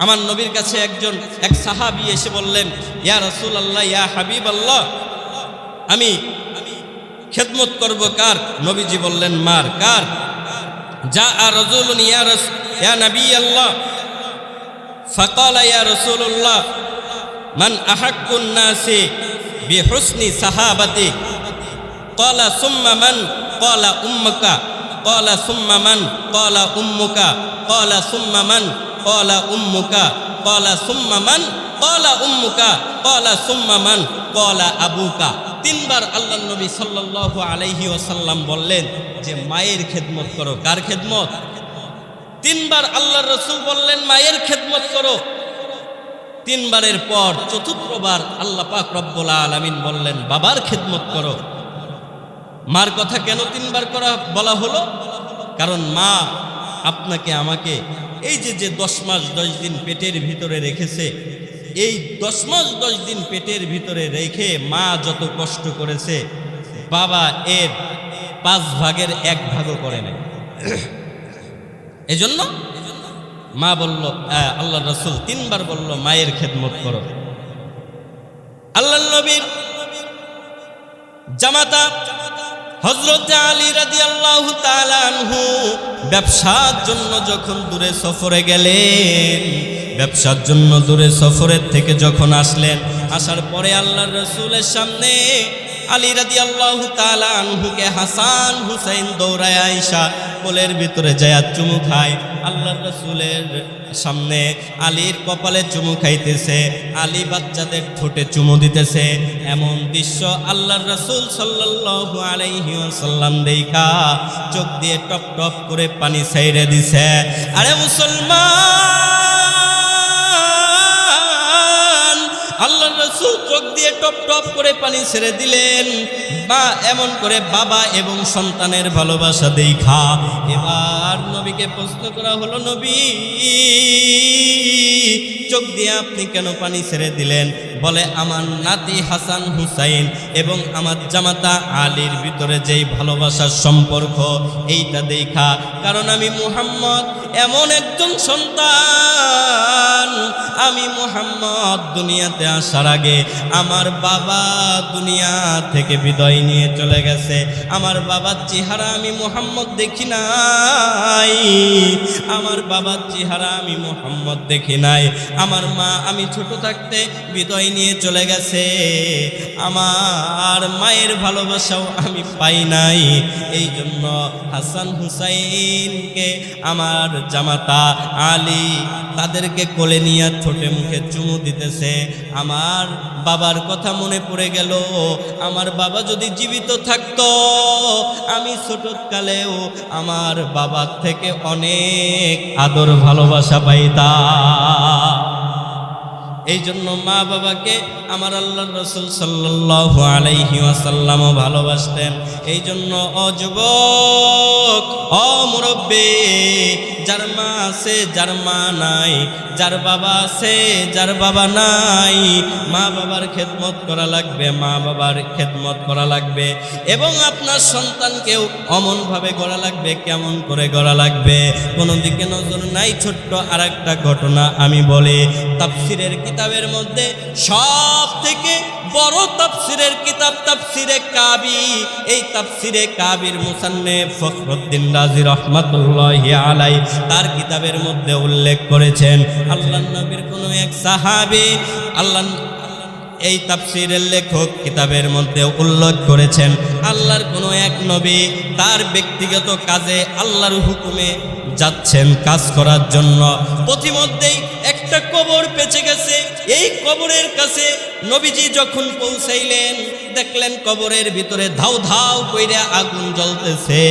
আমার নবীর কাছে এক সাহাবী এসে বললেন, ইয়া রাসূলুল্লাহ, ইয়া হাবিবাল্লাহ, আমি খেদমত করব কার? নবীজি বললেন, মার। কার? যা রাজুলুন ইয়া নবী আল্লাহ ফাকালা ইয়া রাসূলুল্লাহ মান আহাক্কুন নাসি বিহুসনি সাহাবাতি ক্বালা সুম্মা মান ক্বালা উম্মুকা ক্বালা সুম্মা মান ক্বালা উম্মুকা ক্বালা সুম্মা মান ক্বালা উম্মুকা ক্বালা সুম্মা মান ক্বালা উম্মুকা ক্বালা সুম্মা মান ক্বালা আবুকা। তিনবার আল্লাহর নবী সাল্লাল্লাহু আলাইহি ওয়াসাল্লাম বললেন যে মায়ের খেদমত করো। কার খেদমত? তিনবার আল্লাহর রাসূল বললেন মায়ের খেদমত করো। তিনবারের পর চতুর্থবার আল্লাহ পাক রব্বুল আলামিন বললেন বাবার খেদমত করো। মার কথা কেন তিনবার করা বলা হলো? কারণ মা আপনাকে আমাকে এই যে 10 মাস 10 দিন পেটের ভিতরে রেখেছে, এই 10 মাস 10 দিন পেটের ভিতরে রেখে মা যত কষ্ট করেছে বাবা এর 5 ভাগের 1 ভাগও করে নাই। এজন্য মা বলল, আল্লাহ রাসূল তিনবার বলল মায়ের খেদমত করো। আল্লাহর নবীর জামাতা হযরত আলী রাদিয়াল্লাহু তাআলা আনহু ব্যবসার জন্য যখন দূরে সফরে গেলেন, ব্যবসার জন্য দূরে সফরের থেকে যখন আসলেন, আসার পরে আল্লাহর রাসূলের সামনে আলী রাদিয়াল্লাহু তাআলা আনহুকে হাসান হুসাইন দৌড়ায় আয়েশা কোলের ভিতরে যায় চুমু খায়। আল্লাহর রাসূলের সামনে আলীর কপালে চুমু খাইতেছে, আলী বাচ্চাদের ঠোঁটে চুমু দিতেছে। এমন দৃশ্য আল্লাহর রাসূল সাল্লাল্লাহু আলাইহি ওয়াসাল্লাম দেখা চোখ দিয়ে টপ টপ করে পানি ছাইড়ে দিছে। আরে মুসলমান, আল্লাহর রাসূল চোখ দিয়ে টপ টপ করে পানি ছেড়ে দিলেন। বা এমন করে বাবা এবং সন্তানের ভালোবাসা দেখা এবার নবীকে প্রশ্ন করা হলো, নবী চোখ দিয়ে আপনি কেন পানি ছেড়ে দিলেন? বলে আমার নাতি হাসান হুসাইন এবং আমার জামাতা আলীর ভিতরে যেই ভালোবাসার সম্পর্ক এইটা দেখা। কারণ আমি মুহাম্মদ এমন একজন সন্তান, আমি মুহাম্মদ দুনিয়াতে আসার আগে আমার বাবা দুনিয়া থেকে বিদায় নিয়ে চলে গেছে। আমার বাবার চেহারা আমি মুহাম্মদ দেখি নাই, আমার বাবার চেহারা আমি মুহাম্মদ দেখি নাই। আমার মা আমি ছোট থাকতে বিদায় নিয়ে চলে গেছে, আমার মায়ের ভালোবাসাও আমি পাই নাই। এই জন্য হাসান হুসাইনকে আমার জামাতা আলী তাদেরকে কোলে নিয়ে ঠোঁটে মুখে চুমু দিতেছে। আমার বাবার কথা মনে পড়ে গেল, আমার বাবা যদি জীবিত থাকতো আমি ছোটকালেও আমার বাবার থেকে অনেক আদর ভালোবাসা পাইতাম। এই জন্য মা বাবাকে আমার আল্লাহর রাসূল সাল্লাল্লাহু আলাইহি ওয়াসাল্লাম ভালোবাসতেন। এই জন্য ও যুবক, ও মুরব্বি, যার মা আছে যার মা নাই, যার বাবা আছে যার বাবা নাই, মা বাবার খেদমত করা লাগবে, মা বাবার খেদমত করা লাগবে। এবং আপনার সন্তানকেও অমনভাবে গড়া লাগবে। কেমন করে গড়া লাগবে? কোনো দিকে নজর নাই। ছোট্ট আর একটা ঘটনা আমি বলি। তাফসিরের কিতাবের মধ্যে সব থেকে বড় তাফসিরের কিতাব তাফসিরে কাবি। এই তাফসিরে কাবির মুসান্নিফ ফখরুদ্দিন রাজি রাহমাতুল্লাহি আলাইহি তার কিতাবের মধ্যে উল্লেখ করেছেন, আল্লাহর নবীর কোনো এক সাহাবী, এই তাফসিরের লেখক কিতাবের মধ্যে উল্লেখ করেছেন, আল্লাহর কোনো এক নবী তার ব্যক্তিগত কাজে আল্লাহর হুকুমে যাচ্ছেন কাজ করার জন্য। পথিমধ্যেই একটা কবর পেঁচে গেছে। এই কবরের কাছে নবীজি যখন পৌঁছাইলেন, দেখলেন কবরের ভিতরে ধাউ ধাউ কইরা আগুন জ্বলতেছে।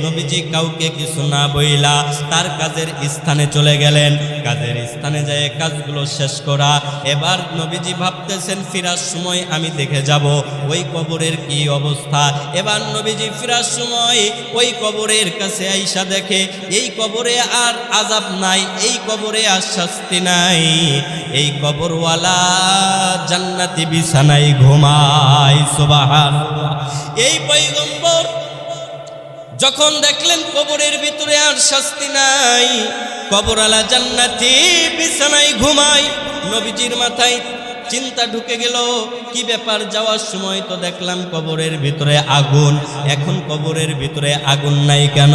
নবীজি কাউকে কিছু না বইলা তার কাজের স্থানে চলে গেলেন। কাজের স্থানে যেয়ে কাজগুলো শেষ করা। এবার নবীজি ভাবতেছেন ফিরার সময় আমি দেখে যাব ওই কবরের কি অবস্থা। এবার নবীজি ফিরার সময় ওই কবরের কাছে আইসা দেখে এই কবরে আর আযাব নাই, এই কবরে আর শাস্তি নাই, এই কবরওয়ালা জান্নাতি বিছানায় ঘুমায়। সুবহানাল্লাহ। এই পয়গম্বর যখন দেখলেন কবরের ভিতরে আর শাস্তি নাই, কবরওয়ালা জান্নাতি বিছানায় ঘুমায়, নবীজির মাথায় চিন্তা ঢুকে গেল, কি ব্যাপার? যাওয়ার সময় তো দেখলাম কবরের ভিতরে আগুন, এখন কবরের ভিতরে আগুন নাই কেন?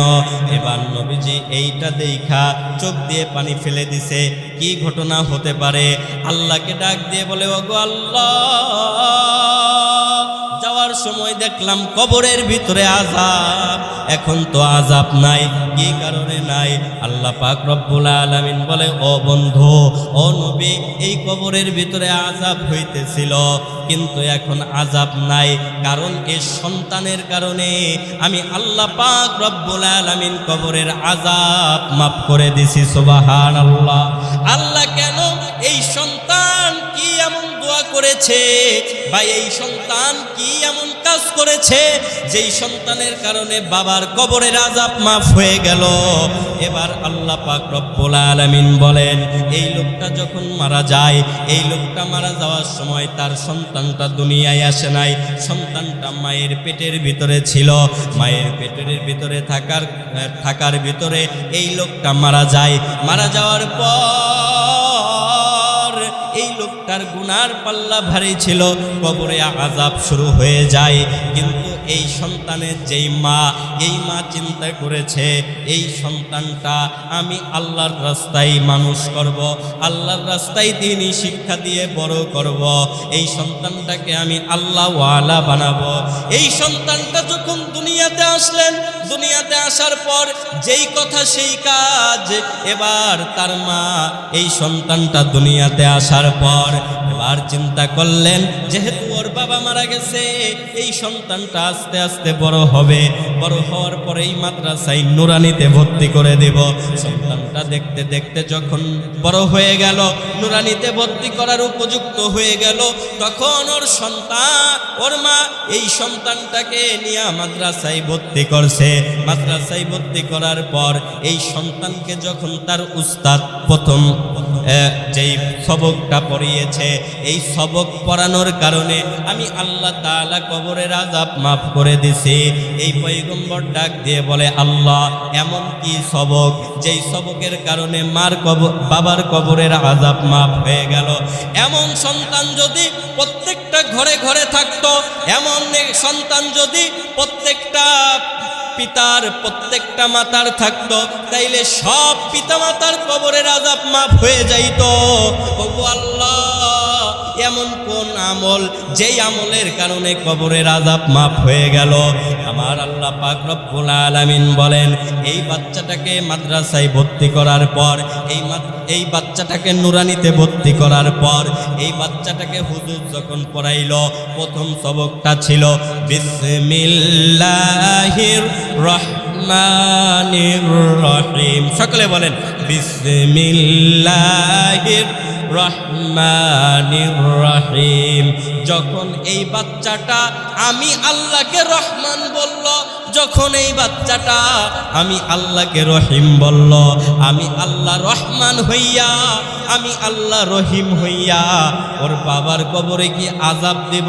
এবার নবীজি এইটা দেখা চোখ দিয়ে পানি ফেলে দিছে। কি ঘটনা হতে পারে? আল্লাহকে ডাক দিয়ে বলে, ওগো আল্লাহ, যাওয়ার সময় দেখলাম কবরের ভিতরে আযাব। এখন তো আযাব নাই, কি কারণে নাই? আল্লাহ পাক রব্বুল আলামিন বলে, ও বন্ধু, ও নবী, এই কবরের ভিতরে আযাব হইতেছিল, কিন্তু এখন আযাব নাই, কারণ এই সন্তানের কারণে আমি আল্লাহ পাক রব্বুল আলামিন কবরের আযাব মাফ করে দিছি। সুবহানাল্লাহ। আল্লাহ কেন? এই সন্তান কি এমন দোয়া করেছে বা এই সন্তান কি এমন কাজ করেছে যেই সন্তানের কারণে বাবার কবরের আযাব মাফ হয়ে গেল। এবার আল্লাহ পাক রব্বুল আলামিন বলেন, এই লোকটা যখন মারা যায়, এই লোকটা মারা যাওয়ার সময় তার সন্তানটা দুনিয়ায় আসে নাই, সন্তানটা মায়ের পেটের ভিতরে ছিল। মায়ের পেটের ভিতরে থাকার ভিতরে এই লোকটা মারা যায়। মারা যাওয়ার পর এই লোকটার গুনার পাল্লা ভারী ছিল, কবরে আযাব শুরু হয়ে যায়। কিন্তু এই সন্তানের যেই মা, এই মা চিন্তা করেছে, এই সন্তানটা আমি আল্লাহর রাস্তায় মানুষ করব, আল্লাহর রাস্তায় দ্বীনি শিক্ষা দিয়ে বড় করব, এই সন্তানটাকে আমি আল্লাহওয়ালা বানাবো। এই সন্তানটা যখন দুনিয়াতে আসলেন, দুনিয়াতে আসার পর যেই কথা সেই কাজ। এবার তার মা এই সন্তানটা দুনিয়াতে আসার পর এবার চিন্তা করলেন, যেহেতু ওর বাবা মারা গেছে, এই সন্তানটা আস্তে আস্তে বড় হবে, বড় হওয়ার পরে এই মাদ্রাসায় নুরানিতে ভর্তি করে দেব। সন্তানটা দেখতে দেখতে যখন বড় হয়ে গেল, নুরানিতে ভর্তি করার উপযুক্ত হয়ে গেল, তখন ওর মা এই সন্তানটাকে নিয়ে মাদ্রাসায় ভর্তি করছে। মাদ্রাসায় ভর্তি করার পর এই সন্তানকে যখন তার উস্তাদ প্রথম যেই সবকটা পড়িয়েছে, এই সবক পড়ানোর কারণে আমি আল্লাহ তাআলা কবরের আযাব মাফ করে দিছি। এই পয়গম্বর ডাক দিয়ে বলে, আল্লাহ, এমন কি সবক যেই সবকের কারণে বাবার কবরের আযাব মাফ হয়ে গেল? এমন সন্তান যদি প্রত্যেকটা ঘরে ঘরে থাকতো, এমন সন্তান যদি প্রত্যেকটা পিতার, প্রত্যেকটা মাতার থাকতো, তাইলে সব পিতা মাতার কবরের আযাব মাফ হয়ে যাইত। ওগো আল্লাহ, এমন কোন আমল যেই আমলের কারণে কবরের আযাব মাফ হয়ে গেল? আমার আল্লাহ পাক রব্বুল আলামিন বলেন, এই বাচ্চাটাকে মাদ্রাসায় ভর্তি করার পর, এই বাচ্চাটাকে নুরানিতে ভর্তি করার পর, এই বাচ্চাটাকে হুজুর যখন পড়াইল, প্রথম সবকটা ছিল বিসমিল্লাহির রহমানির রহিম। সকলে বলেন, বিসমিল্লাহির রহমানির রহিম। যখন এই বাচ্চাটা আমি আল্লাহকে রহমান বলল, যখন এই বাচ্চাটা আমি আল্লাহকে রহিম বলল, আমি আল্লাহ রহমান হইয়া, আমি আল্লাহ রহিম হইয়া ওর বাবার কবরে কি আযাব দেব?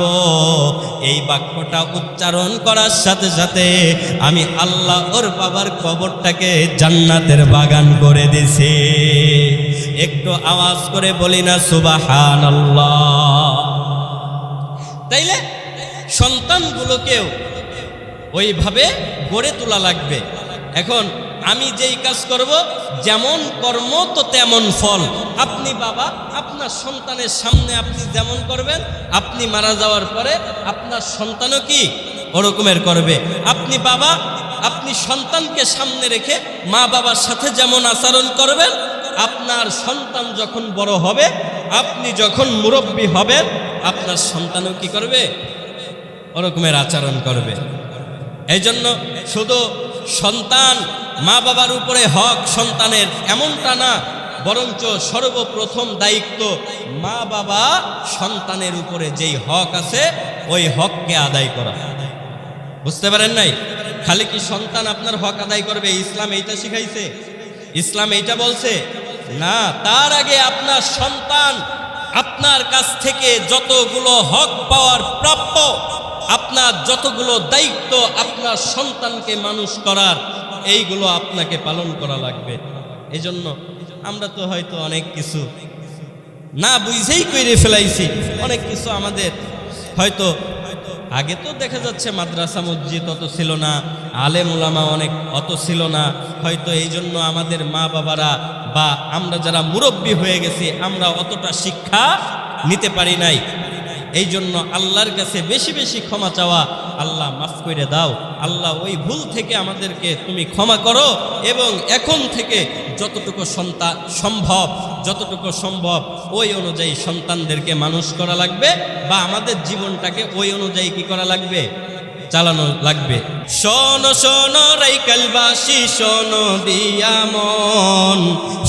এই বাক্যটা উচ্চারণ করার সাথে সাথে আমি আল্লাহ ওর বাবার কবরটাকে জান্নাতের বাগান করে দিছি। একটু আওয়াজ করে বলি না সুবহানাল্লাহ? তাইলে সন্তানগুলোকেও ওইভাবে গড়ে তোলা লাগবে। এখন আমি যেই কাজ করব, যেমন কর্ম তো তেমন ফল। আপনি বাবা, আপনার সন্তানের সামনে আপনি যেমন করবেন, আপনি মারা যাওয়ার পরে আপনার সন্তানও কি ওরকমের করবে। আপনি বাবা, আপনি সন্তানকে সামনে রেখে মা বাবার সাথে যেমন আচরণ করবেন, আপনার সন্তান যখন বড় হবে, আপনি যখন মুরব্বী হবেন, আপনার সন্তানও কি করবে? ওরকমের আচরণ করবে। এই জন্য শুধু সন্তান, মা বাবার উপরে হক সন্তানের এমনটা না, বরঞ্চ সর্বপ্রথম দায়িত্ব মা বাবা সন্তানের উপরে যেই হক আছে ওই হককে আদায় করা। বুঝতে পারেন নাই? খালি কি সন্তান আপনার হক আদায় করবে, ইসলাম এইটা শিখাইছে? ইসলাম এইটা বলছে? না, তার আগে আপনার সন্তান আপনার কাছ থেকে যতগুলো হক পাওয়ার প্রাপ্য, আপনার যতগুলো দায়িত্ব আপনার সন্তানকে মানুষ করার, এইগুলো আপনাকে পালন করা লাগবে। এই জন্য আমরা তো হয়তো অনেক কিছু না বুঝেই করে ফেলাইছি। অনেক কিছু আমাদের হয়তো আগে তো দেখা যাচ্ছে মাদ্রাসা মসজিদ অত ছিল না, আলেম ওলামা অনেক অত ছিল না, হয়তো এই জন্য আমাদের মা বাবারা বা আমরা যারা মুরব্বী হয়ে গেছি, আমরা অতটা শিক্ষা নিতে পারি নাই। এই জন্য আল্লাহর কাছে বেশি বেশি ক্ষমা চাওয়া, আল্লাহ মাফ করে দাও, আল্লাহ ওই ভুল থেকে আমাদেরকে তুমি ক্ষমা করো, এবং এখন থেকে যতটুকু যতটুকু সম্ভব ওই অনুযায়ী সন্তানদেরকে মানুষ করা লাগবে, বা আমাদের জীবনটাকে ওই অনুযায়ী কি করা লাগবে, চালানো লাগবে। শোনো শোনো রাইকালবাসী, শোনো দিয়া মন,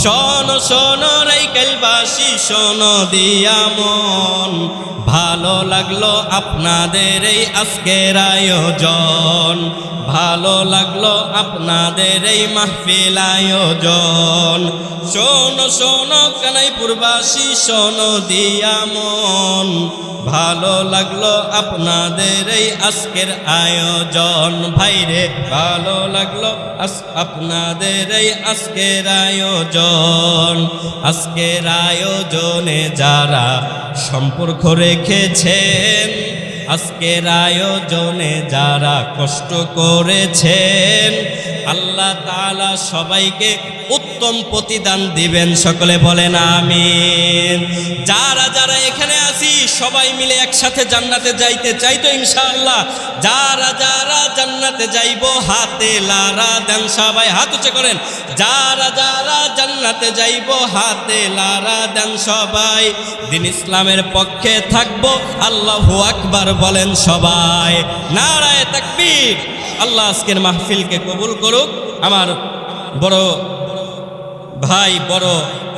শোনো শোনো রাইকালবাসী, শোনো দিয়া মন, ভালো লাগলো আপনাদের এই আজকের আয়োজন, ভালো লাগলো আপনাদের এই মাহফিল আয়োজন। শোনো শোনো কানাইপুরবাসী, শোনো দিয়া মন, ভালো লাগলো আপনাদের এই আজকের আয়োজন। ভাইরে ভালো লাগলো আপনাদের এই আজকের আয়োজন। আজকের আয়োজনে যারা সম্পর্ক রেখেছেন, আজকের আয়োজনে যারা কষ্ট করেছেন, আল্লাহ তাআলা সবাইকে উত্তম প্রতিদান দিবেন। সকলে বলেন আমিন। যারা যারা এখানে আছি সবাই মিলে একসাথে জান্নাতে যাইতে চাই তো ইনশাআল্লাহ? যারা যারা জান্নাতে যাইব হাতে লারা দেন, সবাই হাত উঁচু করেন। যারা যারা জান্নাতে যাইব হাতে লারা দেন সবাই। দিন ইসলামের পক্ষে থাকবো, আল্লাহু আকবার বলেন সবাই। নারায়ে তাকবীর। আল্লাহ আজকের মাহফিলকে কবুল করুক। আমার বড় ভাই, বড়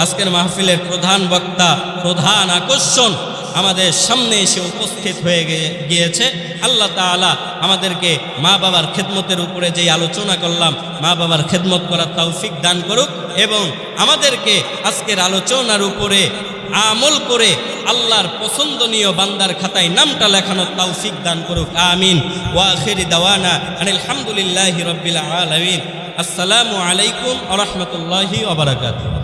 আজকের মাহফিলের প্রধান বক্তা, প্রধান আকর্ষণ আমাদের সামনে এসে উপস্থিত হয়ে গিয়েছে। আল্লাহ তাআলা আমাদেরকে মা বাবার খেদমতের উপরে যেই আলোচনা করলাম, মা বাবার খেদমত করার তৌফিক দান করুক, এবং আমাদেরকে আজকের আলোচনার উপরে আমল করে আল্লাহর পছন্দনীয় বান্দার খাতায় নামটা লেখানোর তৌফিক দান করুক। আমিন। ওয়া আখিরি দাওয়ানা আনিল হামদুলিল্লাহি রাব্বিল আলামিন। আসসালামু আলাইকুম ওয়া রাহমাতুল্লাহি ওয়া বারাকাতুহু।